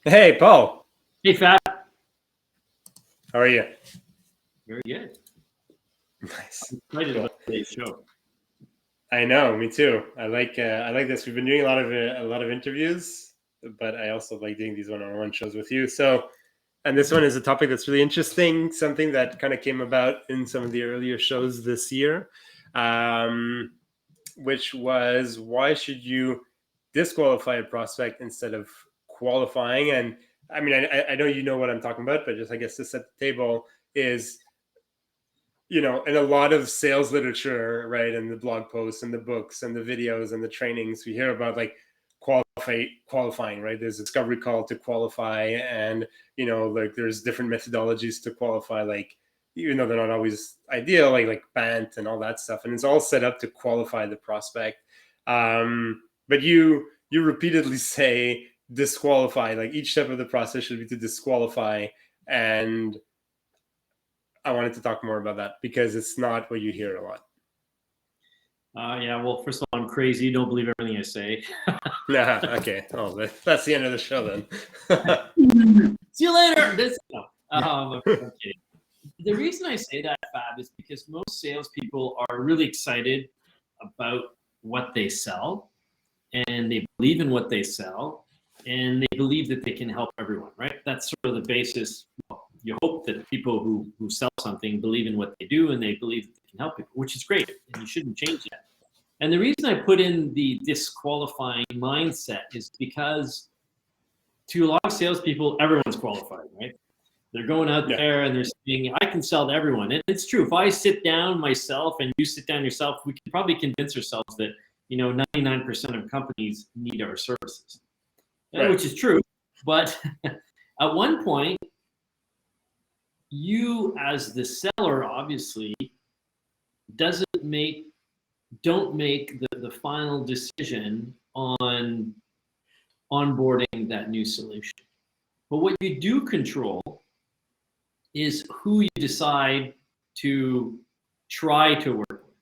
Hey, Paul. Hey, Fab. How are you? Very good. Nice. I'm excited Cool. about today's show. I know, me too. I like this. We've been doing a lot of interviews, but I also like doing these one-on-one shows with you. So, and this one is a topic that's really interesting, something that kind of came about in some of the earlier shows this year, um, which was why should you disqualify a prospect instead of qualifying? And I mean, I know you know what I'm talking about, but just I guess to set the table is in a lot of sales literature, right, and the blog posts and the books and the videos and the trainings, we hear about like qualifying, right? There's a discovery call to qualify, and like there's different methodologies to qualify, like even though they're not always ideal, like BANT and all that stuff, and it's all set up to qualify the prospect. But you repeatedly say disqualify, like each step of the process should be to disqualify, and I wanted to talk more about that because it's not what you hear a lot. Yeah, well, first of all, I'm crazy. Don't believe everything I say. Nah, okay. Oh, that's the end of the show then. See you later. Okay. The reason I say that, Fab, is because most salespeople are really excited about what they sell, and they believe in what they sell, and they believe that they can help everyone, right? That's sort of the basis. Well, you hope that people who sell something believe in what they do, and they believe that they can help people, which is great, and you shouldn't change that. And the reason I put in the disqualifying mindset is because to a lot of salespeople, everyone's qualified, right? They're going out there and they're saying, I can sell to everyone. And it's true. If I sit down myself and you sit down yourself, we can probably convince ourselves that 99% of companies need our services, right. Which is true. But at one point, you as the seller obviously don't make the final decision on onboarding that new solution. But what you do control is who you decide to try to work with.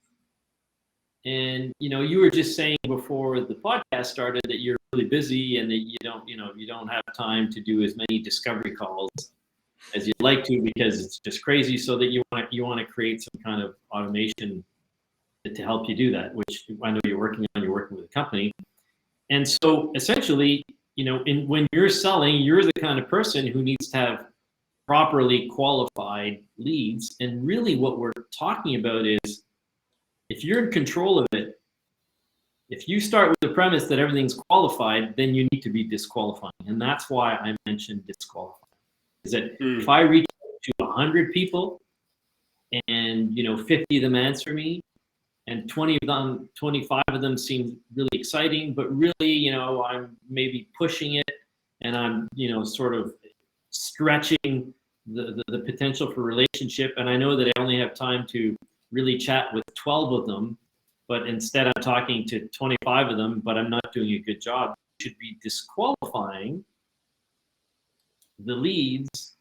And you were just saying before the podcast started that you're really busy and that you don't have time to do as many discovery calls as you'd like to because it's just crazy. So that you want to create some kind of automation to help you do that, which I know you're working with a company. And so essentially, when you're selling, you're the kind of person who needs to have properly qualified leads. And really what we're talking about is if you're in control of it, if you start with the premise that everything's qualified, then you need to be disqualifying. And that's why I mentioned disqualifying. Is that if I reach out to 100 people and 50 of them answer me, and 25 of them seem really exciting, but really, I'm maybe pushing it and I'm, sort of stretching the potential for relationship. And I know that I only have time to really chat with 12 of them, but instead I'm talking to 25 of them, but I'm not doing a good job. You should be disqualifying the leads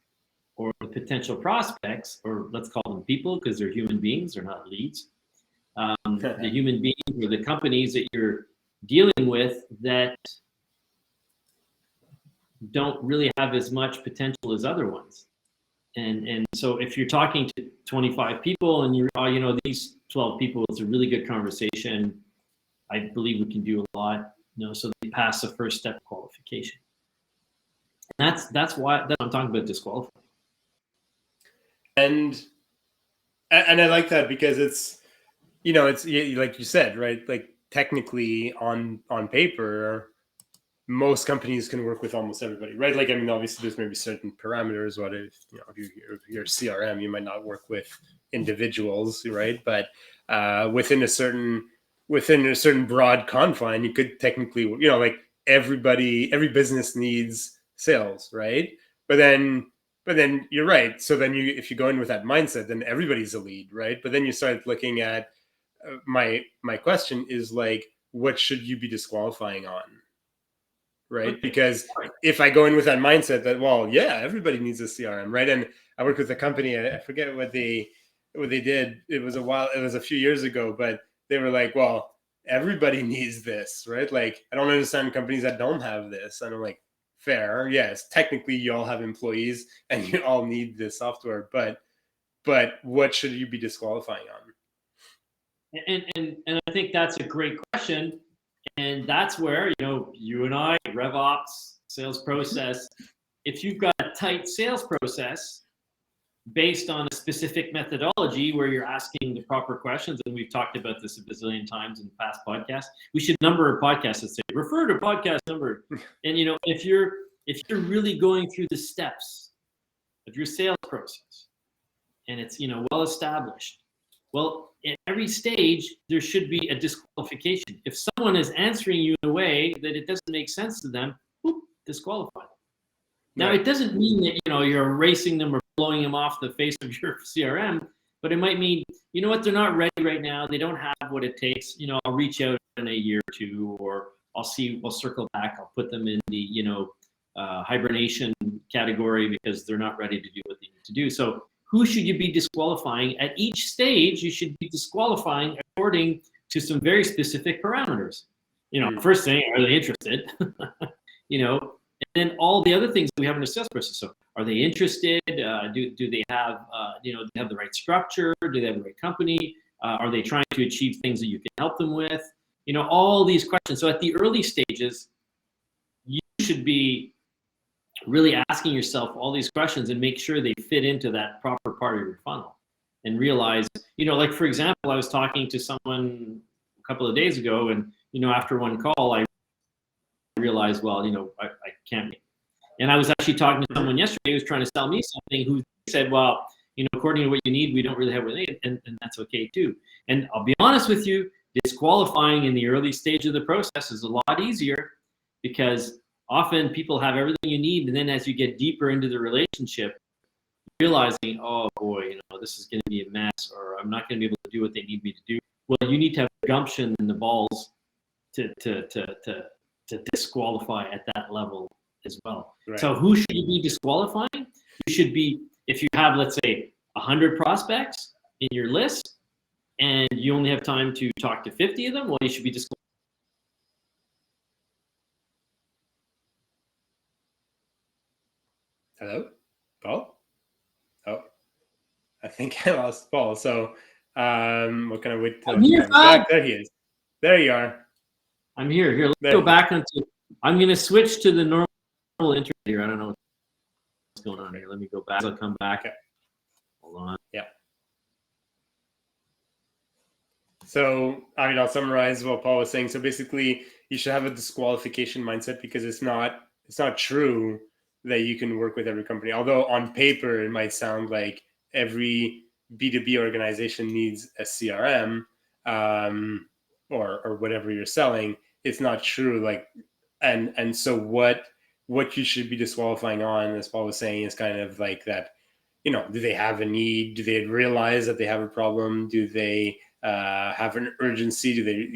or the potential prospects, or let's call them people because they're human beings, they're not leads. The human beings or the companies that you're dealing with that don't really have as much potential as other ones. And so if you're talking to 25 people and you're, these 12 people, it's a really good conversation. I believe we can do a lot, so they pass the first step qualification. And that's why I'm talking about disqualifying. And I like that because it's like you said, right? Like technically on paper, most companies can work with almost everybody, right? Like, I mean, obviously there's maybe certain parameters. What if you're CRM, you might not work with individuals, right? But within a certain broad confine, you could technically, like every business needs sales, right? But then you're right. So then if you go in with that mindset, then everybody's a lead, right? But then you start looking at my question is like, what should you be disqualifying on? Right? Because if I go in with that mindset that, well, yeah, everybody needs a CRM, right? And I work with a company, I forget what they did. It was a few years ago, but they were like, well, everybody needs this, right? Like, I don't understand companies that don't have this. And I'm like, fair. Yes, technically you all have employees and you all need this software, but what should you be disqualifying on? And I think that's a great question. And that's where, you and I, RevOps, sales process, if you've got a tight sales process based on a specific methodology where you're asking the proper questions, and we've talked about this a bazillion times in past podcasts, we should number a podcast that say, refer to podcast number. And, if you're really going through the steps of your sales process and it's, well established, well, at every stage, there should be a disqualification. If someone is answering you in a way that it doesn't make sense to them, whoop, disqualify. Now, it doesn't mean that, you're erasing them or blowing them off the face of your CRM, but it might mean, you know what, they're not ready right now. They don't have what it takes. I'll reach out in a year or two, or we'll circle back. I'll put them in the, hibernation category because they're not ready to do what they need to do. So who should you be disqualifying? At each stage, you should be disqualifying according to some very specific parameters. First thing, are they interested? And then all the other things that we have in the sales process. So are they interested? Do they have, do they have the right structure? Do they have the right company? Are they trying to achieve things that you can help them with? All these questions. So at the early stages, you should be really asking yourself all these questions and make sure they fit into that proper part of your funnel, and realize, like, for example, I was talking to someone a couple of days ago, and, after one call, I realized, well, I can't. And I was actually talking to someone yesterday who was trying to sell me something, who said, well, according to what you need, we don't really have what you need, and that's okay too. And I'll be honest with you, disqualifying in the early stage of the process is a lot easier, because often people have everything you need, and then as you get deeper into the relationship, realizing, oh boy, this is going to be a mess, or I'm not going to be able to do what they need me to do. Well, you need to have the gumption and the balls to disqualify at that level as well. Right. So who should you be disqualifying? You should be, if you have, let's say, 100 prospects in your list and you only have time to talk to 50 of them, well, you should be disqualifying. Hello, Paul? Oh, I think I lost Paul. So what can I wait till he comes back? There he is. There you are. I'm here. Here, let's go back onto. I'm going to switch to the normal internet here. I don't know what's going on here. Let me go back. I'll come back. Okay. Hold on. Yeah. So I'll summarize what Paul was saying. So basically, you should have a disqualification mindset, because it's not true that you can work with every company. Although on paper, it might sound like every B2B organization needs a CRM or whatever you're selling. It's not true. Like, and so what you should be disqualifying on, as Paul was saying, is kind of like that, do they have a need? Do they realize that they have a problem? Do they have an urgency? Do they,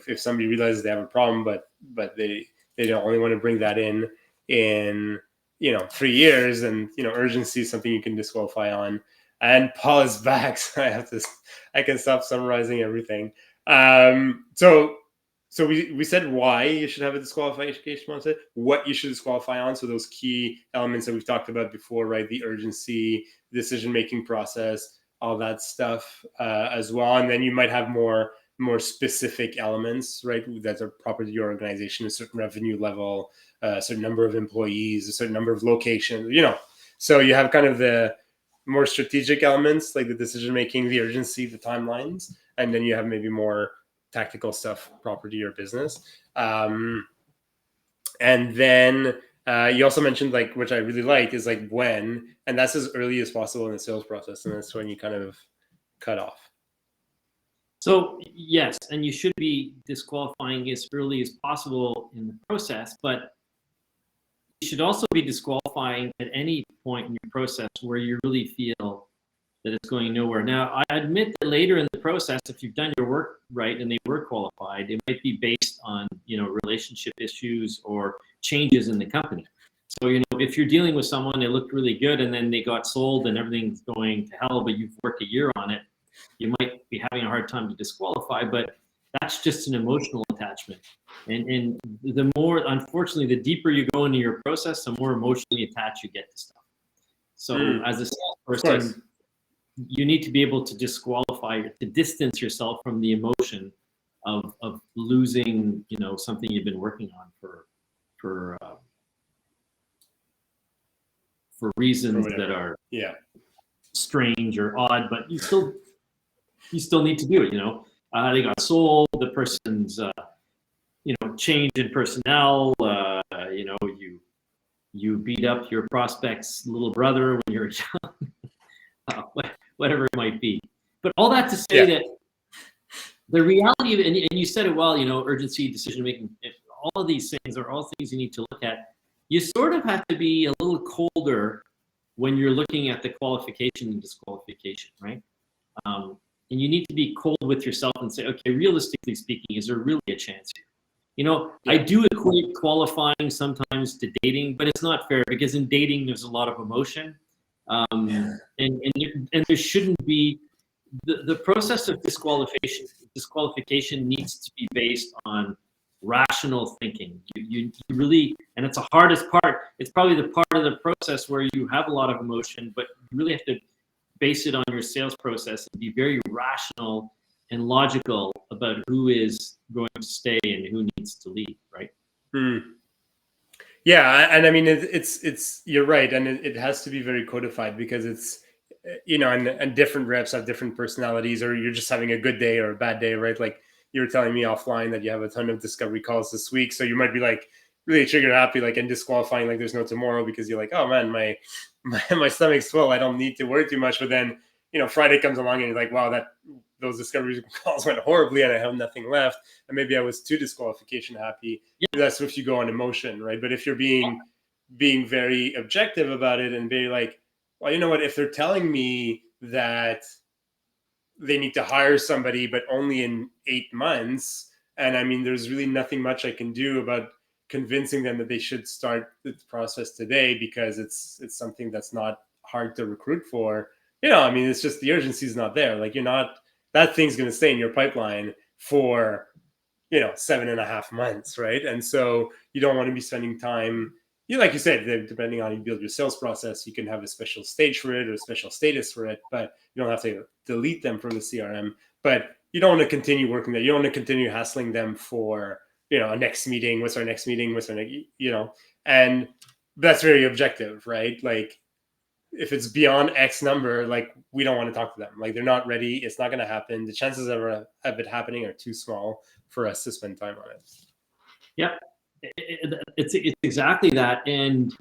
if somebody realizes they have a problem, but they don't only want to bring that in 3 years, and urgency is something you can disqualify on. And Paul is back, so I can stop summarizing everything. So we said why you should have a disqualification mindset, what you should disqualify on. So those key elements that we've talked about before, right? The urgency, decision-making process, all that stuff as well. And then you might have more specific elements, right, that are proper to your organization, a certain revenue level, a certain number of employees, a certain number of locations, So you have kind of the more strategic elements, like the decision-making, the urgency, the timelines, and then you have maybe more tactical stuff proper to your business. And then you also mentioned, like, which I really like, is like when, and that's as early as possible in the sales process. And that's when you kind of cut off. So yes, and you should be disqualifying as early as possible in the process, but you should also be disqualifying at any point in your process where you really feel that it's going nowhere. Now, I admit that later in the process, if you've done your work right and they were qualified, it might be based on, relationship issues or changes in the company. So, if you're dealing with someone, they looked really good and then they got sold and everything's going to hell, but you've worked a year on it, you might be having a hard time to disqualify, but that's just an emotional attachment attachment. And the more, unfortunately, the deeper you go into your process, the more emotionally attached you get to stuff. So as a salesperson, you need to be able to disqualify, to distance yourself from the emotion of losing, you know, something you've been working on for reasons that are strange or odd, but you still need to do it. You know, they got sold. The person's you know, change in personnel. You know, you beat up your prospect's little brother when you're young, whatever it might be. But all that to say that the reality of it, and you said it well, you know, urgency, decision making, all of these things are all things you need to look at. You sort of have to be a little colder when you're looking at the qualification and disqualification, right? And you need to be cold with yourself and say, okay, realistically speaking, is there really a chance here? You know, I do equate qualifying sometimes to dating, but it's not fair because in dating there's a lot of emotion, and there shouldn't be the process of disqualification needs to be based on rational thinking. You really, and it's the hardest part. It's probably the part of the process where you have a lot of emotion, but you really have to base it on your sales process and be very rational and logical about who is going to stay and who needs to leave, right? Yeah, and I mean it's you're right, and it has to be very codified because it's, you know, and different reps have different personalities, or you're just having a good day or a bad day, right? Like you were telling me offline that you have a ton of discovery calls this week, so you might be like really trigger happy, like, and disqualifying like there's no tomorrow because you're like, oh man, my stomach's full, I don't need to worry too much. But then, you know, Friday comes along and you're like, wow, those discovery calls went horribly and I have nothing left, and maybe I was too disqualification happy. That's if you go on emotion, right? But if you're being very objective about it and very like, well, you know what, if they're telling me that they need to hire somebody but only in 8 months, and I mean there's really nothing much I can do about convincing them that they should start the process today because it's something that's not hard to recruit for, you know, I mean, it's just the urgency is not there. Like, you're not, that thing's going to stay in your pipeline for, you know, 7.5 months, right? And so you don't want to be spending time, you, like you said, depending on how you build your sales process, you can have a special stage for it or a special status for it, but you don't have to delete them from the CRM. But you don't want to continue working there. You don't want to continue hassling them for, you know, a next meeting. What's our next meeting? What's our next, you know, and that's very objective, right? Like, if it's beyond X number, like, we don't want to talk to them. Like, they're not ready. It's not going to happen. The chances of it happening are too small for us to spend time on it. Yep. It's exactly that. And,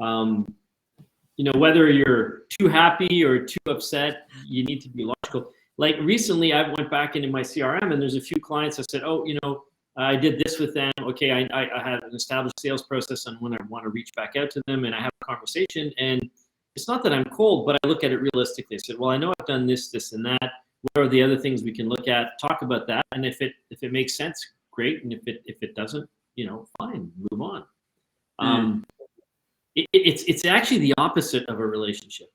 you know, whether you're too happy or too upset, you need to be logical. Like recently I went back into my CRM and there's a few clients I said, oh, you know, I did this with them. Okay. I had an established sales process and when I want to reach back out to them and I have a conversation, and it's not that I'm cold, but I look at it realistically. I said, well, I know I've done this, this, and that. What are the other things we can look at? Talk about that. And if it makes sense, great. And if it doesn't, you know, fine, move on. It's actually the opposite of a relationship.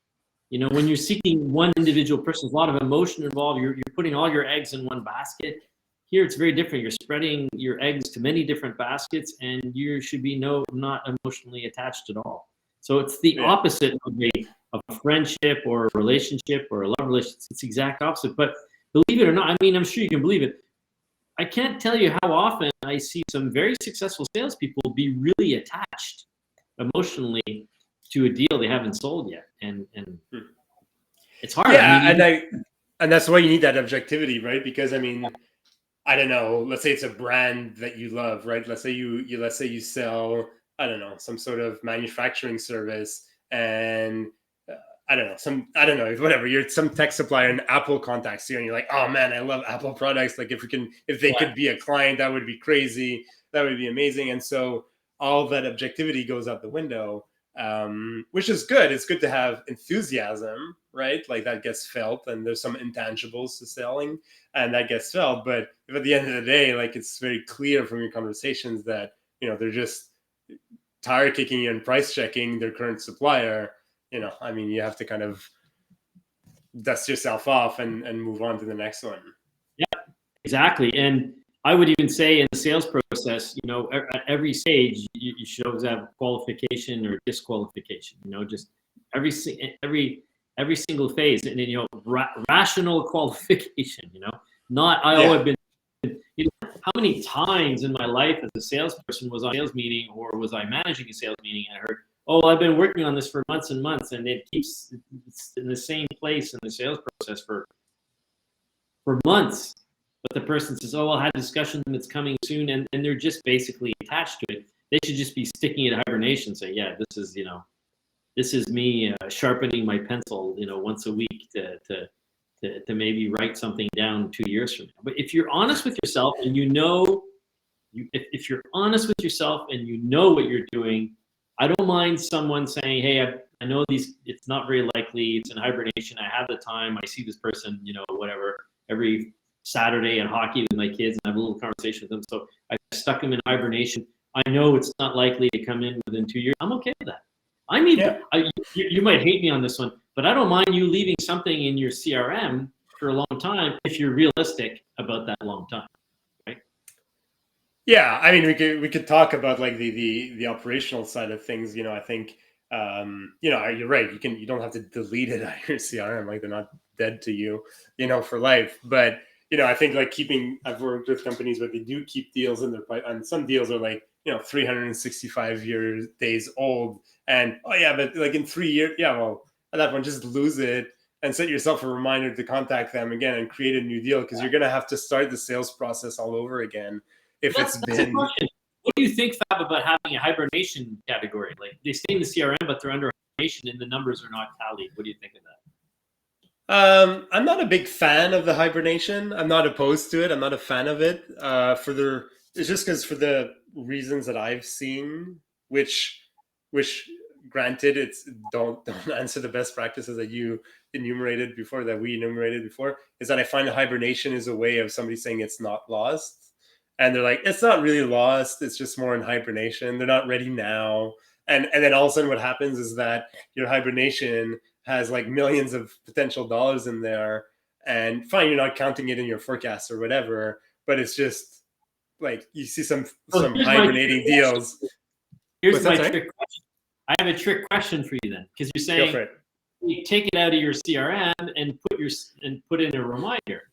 You know, when you're seeking one individual person, there's a lot of emotion involved. You're putting all your eggs in one basket. Here, it's very different. You're spreading your eggs to many different baskets, and you should be not emotionally attached at all. So it's the opposite of a friendship or a relationship or a love relationship. It's the exact opposite. But believe it or not, I mean, I'm sure you can believe it. I can't tell you how often I see some very successful salespeople be really attached emotionally to a deal they haven't sold yet, and it's hard. Yeah, I mean, and that's why you need that objectivity, right? Because I mean, I don't know. Let's say it's a brand that you love, right? Let's say you sell, I don't know, some sort of manufacturing service, and I don't know, whatever. You're some tech supplier, and Apple contacts you, and you're like, oh man, I love Apple products. Like, if they could be a client, that would be crazy. That would be amazing. And so all that objectivity goes out the window, which is good. It's good to have enthusiasm, right? Like, that gets felt, and there's some intangibles to selling, and that gets felt. But if at the end of the day, like, it's very clear from your conversations that, you know, they're just tire kicking you and price checking their current supplier, you know, I mean, you have to kind of dust yourself off and move on to the next one. Yeah, exactly. And I would even say in the sales process, at every stage, you should always have qualification or disqualification. Just every every single phase, and then rational qualification. Not I always been. How many times in my life as a salesperson was I in a sales meeting or was I managing a sales meeting and I heard, oh, I've been working on this for months and months, and it keeps it's in the same place in the sales process for months. But the person says, oh, I had a discussion that's coming soon, and they're just basically attached to it. They should just be sticking it in hibernation and say, yeah, this is me sharpening my pencil, once a week to maybe write something down 2 years from now. But if you're honest with yourself and if you're honest with yourself and you know what you're doing, I don't mind someone saying, hey, I know it's not very likely, it's in hibernation, I have the time, I see this person, whatever, every Saturday at hockey with my kids and have a little conversation with them. So I stuck them in hibernation. I know it's not likely to come in within 2 years. I'm okay with that. You might hate me on this one, but I don't mind you leaving something in your CRM for a long time if you're realistic about that long time, right? Yeah, I mean, we could talk about like the operational side of things. I think you're right. You don't have to delete it out of your CRM, like they're not dead to you, for life. But I think like I've worked with companies where they do keep deals in their pipe, and some deals are like 365 days old, and but like in 3 years, well, at that point just lose it and set yourself a reminder to contact them again and create a new deal, because you're gonna have to start the sales process all over again if that's it's been. A question. What do you think, Fab, about having a hibernation category? Like they stay in the CRM, but they're under hibernation and the numbers are not tallied. What do you think of that? I'm not a big fan of the hibernation. I'm not opposed to it. I'm not a fan of it. It's just because for the reasons that I've seen, which granted, it's don't answer the best practices that you enumerated before, that we enumerated before, is that I find the hibernation is a way of somebody saying it's not lost, and they're like, it's not really lost. It's just more in hibernation. They're not ready now, and then all of a sudden, what happens is that your hibernation has like millions of potential dollars in there, and fine, you're not counting it in your forecast or whatever, but it's just like you see some hibernating deals. Here's my trick question. I have a trick question for you then, because you're saying you take it out of your CRM and put in a reminder.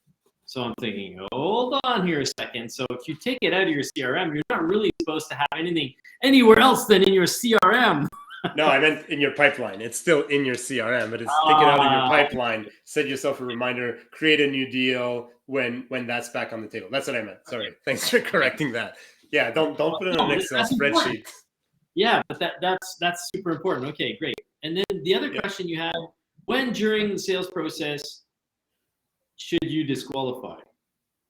So I'm thinking, hold on here a second. So if you take it out of your CRM, you're not really supposed to have anything anywhere else than in your CRM. No, I meant in your pipeline. It's still in your CRM, but it's take it out of your pipeline. Set yourself a reminder. Create a new deal when that's back on the table. That's what I meant. Sorry. Thanks for correcting that. Yeah, don't put it on an Excel spreadsheet. Yeah, but that's super important. Okay, great. And then the other question you have: when during the sales process should you disqualify?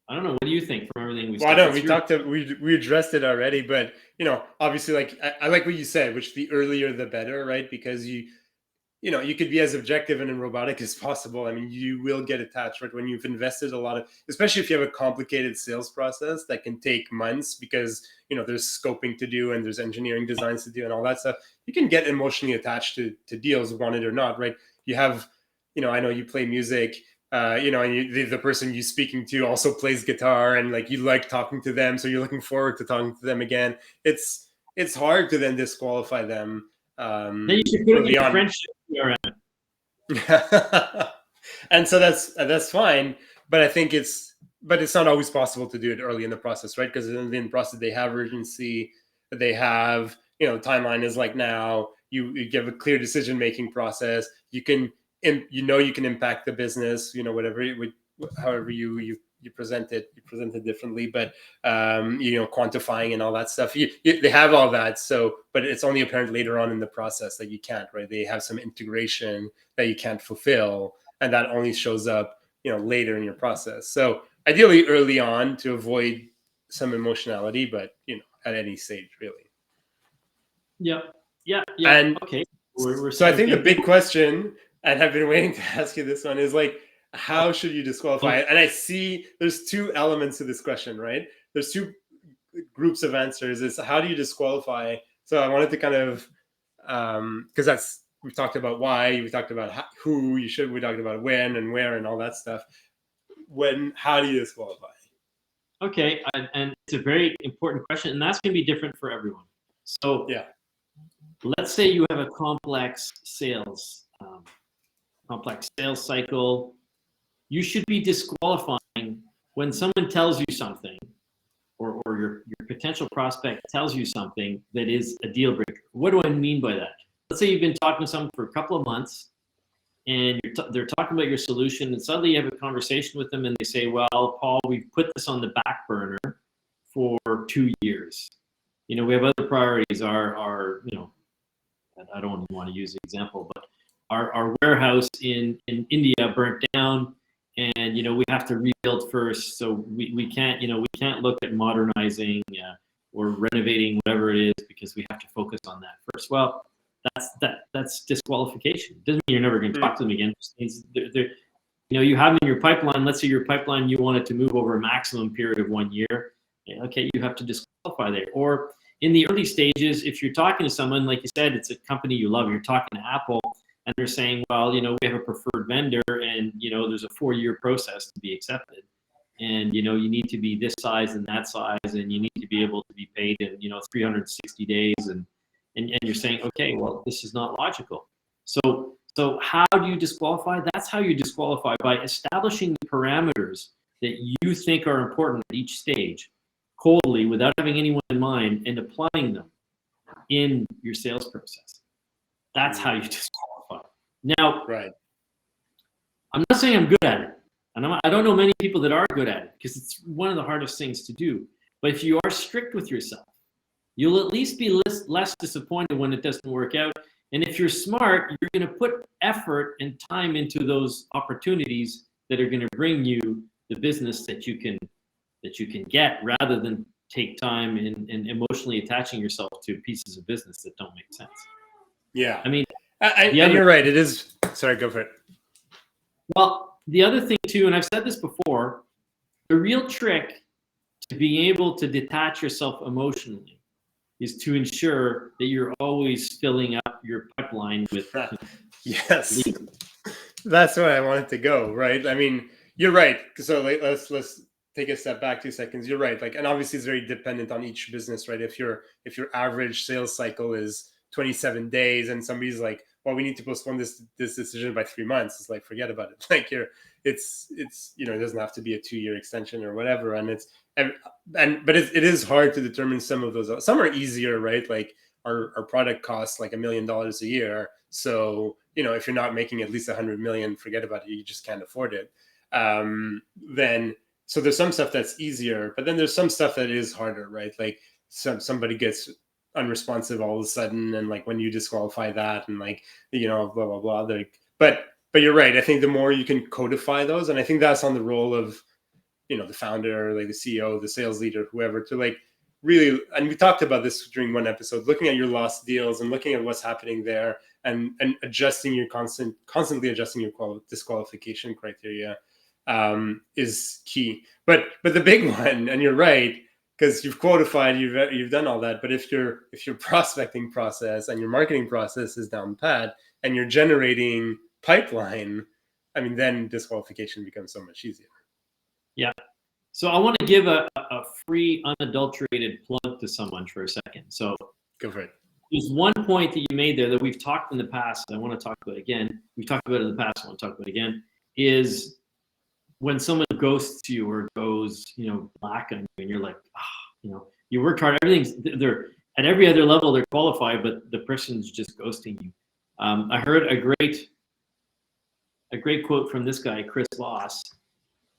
I don't know. What do you think from everything we've said? Well, I know we addressed it already, but obviously, like I like what you said, which the earlier the better, right? Because you could be as objective and robotic as possible. I mean, you will get attached, right? When you've invested a lot of, especially if you have a complicated sales process that can take months, because there's scoping to do and there's engineering designs to do and all that stuff. You can get emotionally attached to deals, want it or not, right? You have, I know you play music. And the person you're speaking to also plays guitar, and like you like talking to them, so you're looking forward to talking to them again. It's hard to then disqualify them. Then you should put it in friendship. And so that's fine, but I think it's not always possible to do it early in the process, right? Because in the process they have urgency, they have timeline is like now. You give a clear decision making process. You can you can impact the business, whatever however you present it differently, but quantifying and all that stuff, they have all that. So, but it's only apparent later on in the process that you can't, right? They have some integration that you can't fulfill, and that only shows up later in your process. So ideally early on to avoid some emotionality, but at any stage really. Yeah. And okay, so I think the big question, and I've been waiting to ask you this one, is like, how should you disqualify it? And I see there's two elements to this question, right? There's two groups of answers. Is how do you disqualify? So I wanted to kind of, because we've talked about why, we talked about who you should, we talked about when and where and all that stuff. How do you disqualify? Okay, and it's a very important question, and that's going to be different for everyone. So Yeah. let's say you have a complex sales cycle. You should be disqualifying when someone tells you something, or your potential prospect tells you something that is a deal breaker. What do I mean by that? Let's say you've been talking to someone for a couple of months, and they're talking about your solution, and suddenly you have a conversation with them, and they say, "Well, Paul, we've put this on the back burner for 2 years. You know, we have other priorities. Our you know, I don't want to use the example, but our warehouse in India burnt down, and you know we have to rebuild first, so we can't look at modernizing or renovating whatever it is because we have to focus on that first." Well, that's disqualification. It doesn't mean you're never going to talk to them again. It just means you have in your pipeline. Let's say your pipeline, you want it to move over a maximum period of 1 year. Okay, you have to disqualify there. Or in the early stages, if you're talking to someone, like you said, it's a company you love, you're talking to Apple, and they're saying, well, we have a preferred vendor, and there's a 4-year process to be accepted, and you need to be this size and that size, and you need to be able to be paid in 360 days, and you're saying, okay, well, this is not logical. So how do you disqualify? That's how you disqualify, by establishing the parameters that you think are important at each stage, coldly, without having anyone in mind, and applying them in your sales process. That's how you disqualify. Now, Right. I'm not saying I'm good at it, and I don't know many people that are good at it, because it's one of the hardest things to do. But if you are strict with yourself, you'll at least be less disappointed when it doesn't work out. And if you're smart, you're going to put effort and time into those opportunities that are going to bring you the business that you can get, rather than take time and emotionally attaching yourself to pieces of business that don't make sense. Yeah. I mean, and you're right. It is. Sorry, go for it. Well, the other thing too, and I've said this before, the real trick to being able to detach yourself emotionally is to ensure that you're always filling up your pipeline with yes, that's where I wanted to go. Right. I mean, you're right. So let's take a step back 2 seconds. You're right. And obviously it's very dependent on each business, right? If your average sales cycle is 27 days and somebody's like, well, we need to postpone this decision by 3 months, it's like, forget about it. It's it doesn't have to be a 2-year extension or whatever. And but it is hard to determine some of those. Some are easier, right? Like our product costs like $1 million a year. So, if you're not making at least 100 million, forget about it. You just can't afford it. So there's some stuff that's easier, but then there's some stuff that is harder, right? Like somebody gets unresponsive all of a sudden, and like when you disqualify that, and blah blah blah. But you're right. I think the more you can codify those, and I think that's on the role of the founder, like the CEO, the sales leader, whoever, to really, and we talked about this during one episode, looking at your lost deals and looking at what's happening there, and adjusting your constantly adjusting your disqualification criteria is key. But the big one, and you're right, because you've qualified, you've done all that. But if your prospecting process and your marketing process is down pat, and you're generating pipeline, I mean, then disqualification becomes so much easier. Yeah. So I want to give a free, unadulterated plug to someone for a second. So go for it. There's one point that you made there that we've talked in the past, and I want to talk about again. We've talked about it in the past, I want to talk about it again, is when someone ghosts you or goes, black on you, and you're like, you worked hard, they're at every other level, they're qualified, but the person's just ghosting you. I heard a great quote from this guy, Chris Voss,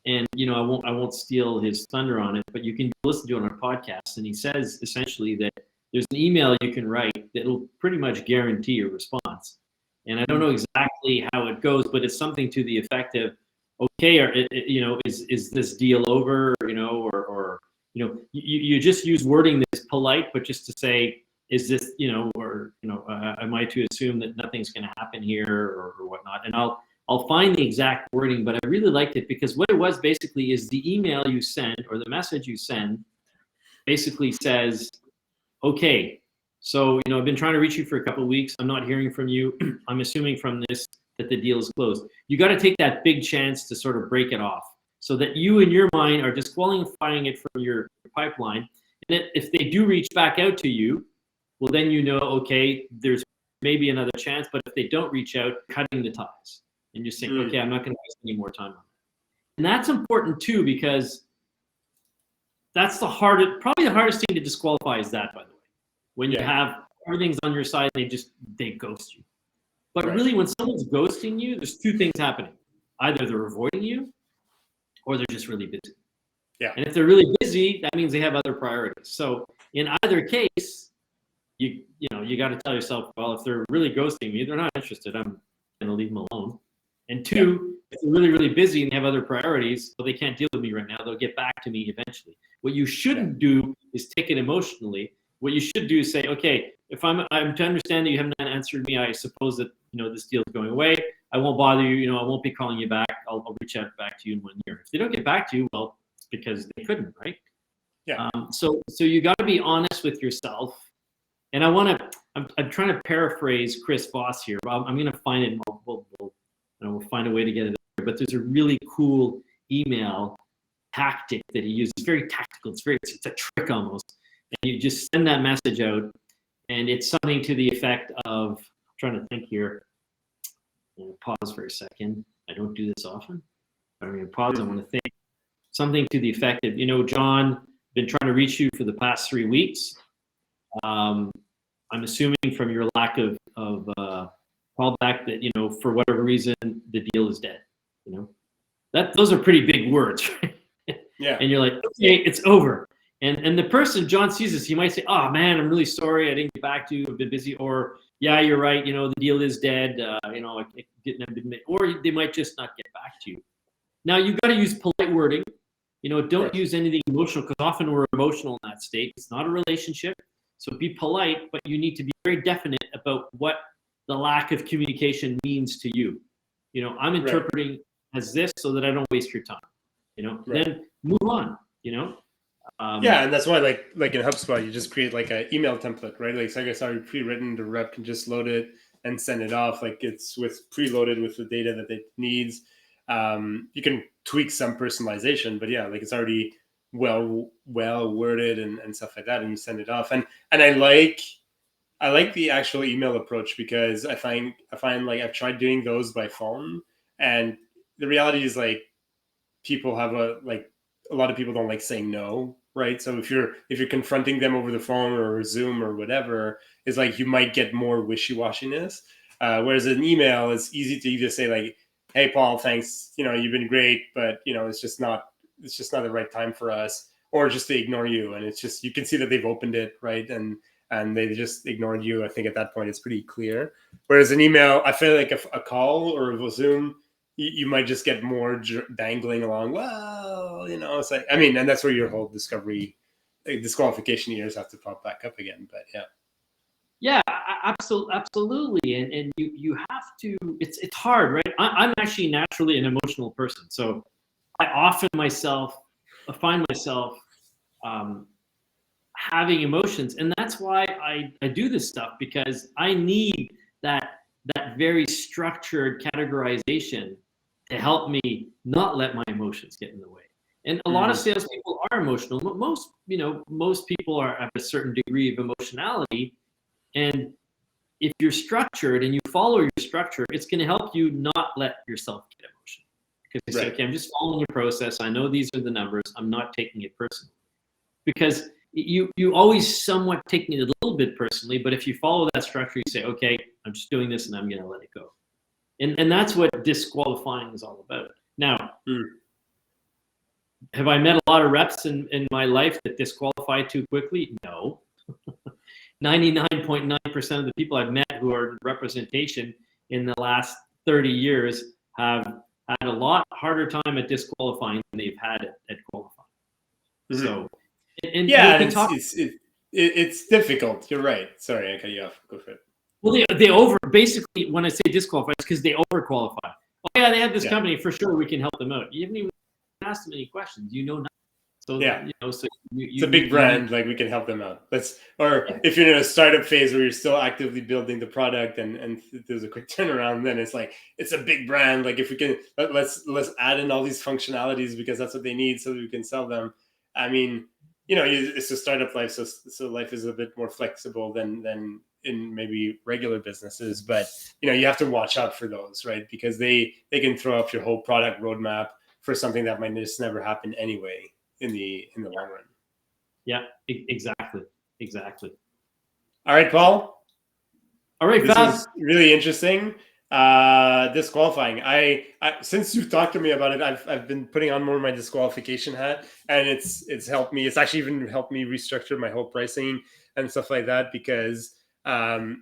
and I won't steal his thunder on it, but you can listen to it on our podcast. And he says essentially that there's an email you can write that'll pretty much guarantee a response. And I don't know exactly how it goes, but it's something to the effect of, okay, is this deal over? Or you just use wording that's polite, but just to say, is this, am I to assume that nothing's going to happen here or whatnot? And I'll find the exact wording, but I really liked it, because what it was basically is the email you send, or the message you send, basically says, okay, so I've been trying to reach you for a couple of weeks. I'm not hearing from you. I'm assuming from this that the deal is closed. You got to take that big chance to sort of break it off. so that you in your mind are disqualifying it from your pipeline. And if they do reach back out to you, well, then you know, okay, there's maybe another chance. But if they don't reach out, cutting the ties and just saying, okay, I'm not going to waste any more time on that. And that's important too, because that's probably the hardest thing to disqualify is that, by the way, when you have everything's on your side, they ghost you. But really, when someone's ghosting you, there's two things happening. Either they're avoiding you or they're just really busy. Yeah. And if they're really busy, that means they have other priorities. So in either case, you got to tell yourself, well, if they're really ghosting me, they're not interested. I'm going to leave them alone. And two, if they're really, really busy and they have other priorities, well, they can't deal with me right now. They'll get back to me eventually. What you shouldn't do is take it emotionally. What you should do is say, okay, if I'm to understand that you haven't answered me, I suppose that, this deal is going away. I won't bother you. I won't be calling you back. I'll reach out back to you in 1 year. If they don't get back to you, well, it's because they couldn't, right? Yeah. So you got to be honest with yourself. And I'm trying to paraphrase Chris Voss here. I'm going to find it. We'll find a way to get it there. But there's a really cool email tactic that he uses. It's very tactical. It's a trick almost. And you just send that message out, and it's something to the effect of, I'm trying to think here. I'm going to pause for a second. I don't do this often. But I'm going to pause. I want to think. Something to the effect of, John, been trying to reach you for the past 3 weeks. I'm assuming from your lack of callback that, for whatever reason, the deal is dead. Those are pretty big words, right? Yeah. And you're like, okay, it's over. And the person, John sees this, he might say, oh man, I'm really sorry, I didn't get back to you, I've been busy. Or, yeah, you're right, the deal is dead. I didn't admit. Or they might just not get back to you. Now, you got to use polite wording. Don't use anything emotional, because often we're emotional in that state. It's not a relationship. So be polite, but you need to be very definite about what the lack of communication means to you. I'm interpreting as this so that I don't waste your time. Then move on. And that's why like in HubSpot, you just create like an email template, right? Like, so I guess already pre-written, the rep can just load it and send it off. Like it's preloaded with the data that it needs. You can tweak some personalization, but like it's already well worded and stuff like that, and you send it off. And I like the actual email approach, because I find like I've tried doing those by phone, and the reality is like people have a lot of people don't like saying no, right? So if you're confronting them over the phone or Zoom or whatever, it's like you might get more wishy-washiness. Whereas an email, it's easy to either say like, hey Paul, thanks, you've been great, but it's just not the right time for us, or just to ignore you. And it's just, you can see that they've opened it, right? And they just ignored you. I think at that point it's pretty clear. Whereas an email, I feel like a call or a Zoom, you might just get more dangling along. Well, it's like, and that's where your whole disqualification years have to pop back up again. But yeah, absolutely. And you have to. It's hard, right? I'm actually naturally an emotional person, so I find myself having emotions, and that's why I do this stuff, because I need that very structured categorization to help me not let my emotions get in the way. And a lot of salespeople are emotional. Most people have a certain degree of emotionality, and if you're structured and you follow your structure, it's going to help you not let yourself get emotional. Because you say, okay, I'm just following your process. I know these are the numbers. I'm not taking it personally. Because you always somewhat taking it a little bit personally, but if you follow that structure, you say, okay, I'm just doing this and I'm going to let it go. And that's what disqualifying is all about. Now, have I met a lot of reps in my life that disqualify too quickly? No. 99.9% of the people I've met who are in representation in the last 30 years have had a lot harder time at disqualifying than they've had at qualifying. So, it's difficult. You're right. Sorry, I cut you off. Go for it. Well, basically, when I say disqualify, it's because they overqualify. Oh yeah, they have this company, for sure we can help them out. You haven't even asked them any questions. Nothing. So Yeah. so it's a big brand, like we can help them out. Or if you're in a startup phase where you're still actively building the product and there's a quick turnaround, then it's like, it's a big brand. Like if we can, let's add in all these functionalities because that's what they need so that we can sell them. I mean, it's a startup life. So life is a bit more flexible than in maybe regular businesses, but you have to watch out for those, right? Because they can throw off your whole product roadmap for something that might just never happen anyway in the long run. Yeah, exactly. All right, Paul. All right, this Fab. is really interesting. Disqualifying. I since you've talked to me about it, I've been putting on more of my disqualification hat, and it's helped me. It's actually even helped me restructure my whole pricing and stuff like that because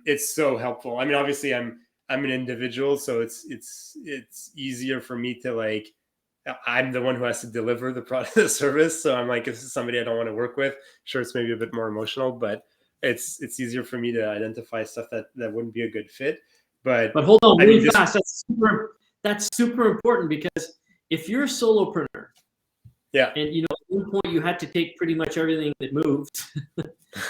it's so helpful. I mean, obviously, I'm an individual, so it's easier for me to like. I'm the one who has to deliver the product, the service. So I'm like, if this is somebody I don't want to work with, sure, it's maybe a bit more emotional, but it's easier for me to identify stuff that wouldn't be a good fit. But hold on, I really mean, fast. That's super important because if you're a solopreneur, yeah, and at one point you had to take pretty much everything that moved,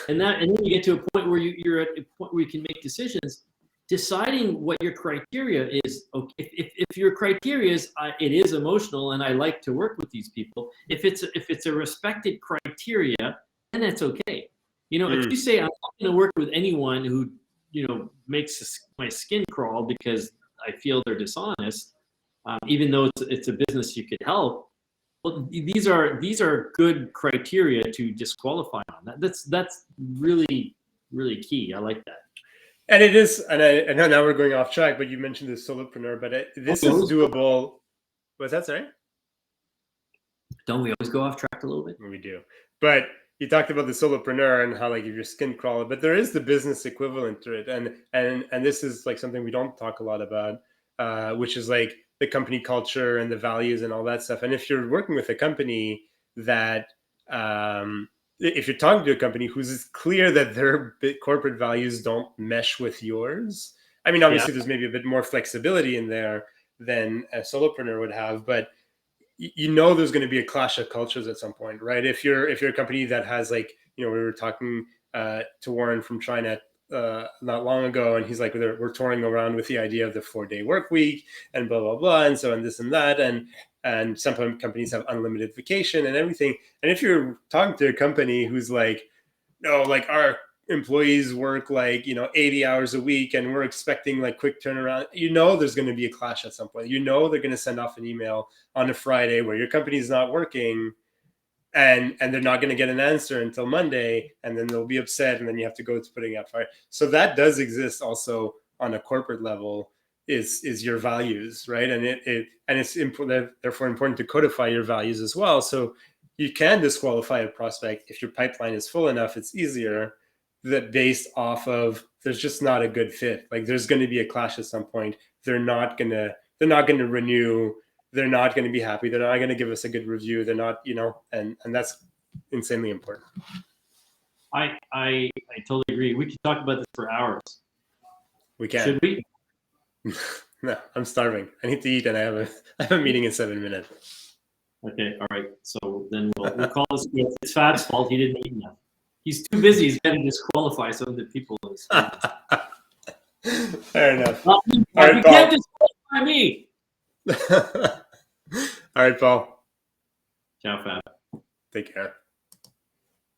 and then you get to a point where you're at a point where you can make decisions. Deciding what your criteria is. Okay, if your criteria is it is emotional and I like to work with these people. If it's a respected criteria, then that's okay. If you say I'm not going to work with anyone who makes my skin crawl because I feel they're dishonest, even though it's a business you could help. Well, these are good criteria to disqualify on. That's really key. I like that. and it is, and I know now we're going off track, but you mentioned the solopreneur, but this is doable. What's that, sorry? Don't we always go off track a little bit? We do, but you talked about the solopreneur and how like if your skin crawl, but there is the business equivalent to it, and this is like something we don't talk a lot about, which is like the company culture and the values and all that stuff. And if you're working with a company that if you're talking to a company who's clear that their corporate values don't mesh with yours, I mean, obviously there's maybe a bit more flexibility in there than a solopreneur would have, but there's going to be a clash of cultures at some point, right? If you're a company that has like, we were talking to Warren from China not long ago, and he's like, we're touring around with the idea of the 4-day work week and blah blah blah, and so and this and that, and some companies have unlimited vacation and everything. And if you're talking to a company who's like, no, like our employees work like 80 hours a week and we're expecting like quick turnaround, there's going to be a clash at some point. They're going to send off an email on a Friday where your company's not working, and they're not going to get an answer until Monday, and then they'll be upset, and then you have to go to putting out fire. So that does exist also on a corporate level, is your values, right? And it's therefore important to codify your values as well. So you can disqualify a prospect if your pipeline is full enough. It's easier that based off of there's just not a good fit. Like there's going to be a clash at some point. They're not going to renew. They're not going to be happy. They're not going to give us a good review. They're not, and that's insanely important. I totally agree. We could talk about this for hours. We can. Should we? No, I'm starving. I need to eat, and I have a meeting in 7 minutes. Okay, all right. So then we'll call this. It's Fab's fault. He didn't eat enough. He's too busy. He's got to disqualify some of the people. Fair enough. All right, you can't disqualify me. All right, Paul. Ciao, Fab. Take care.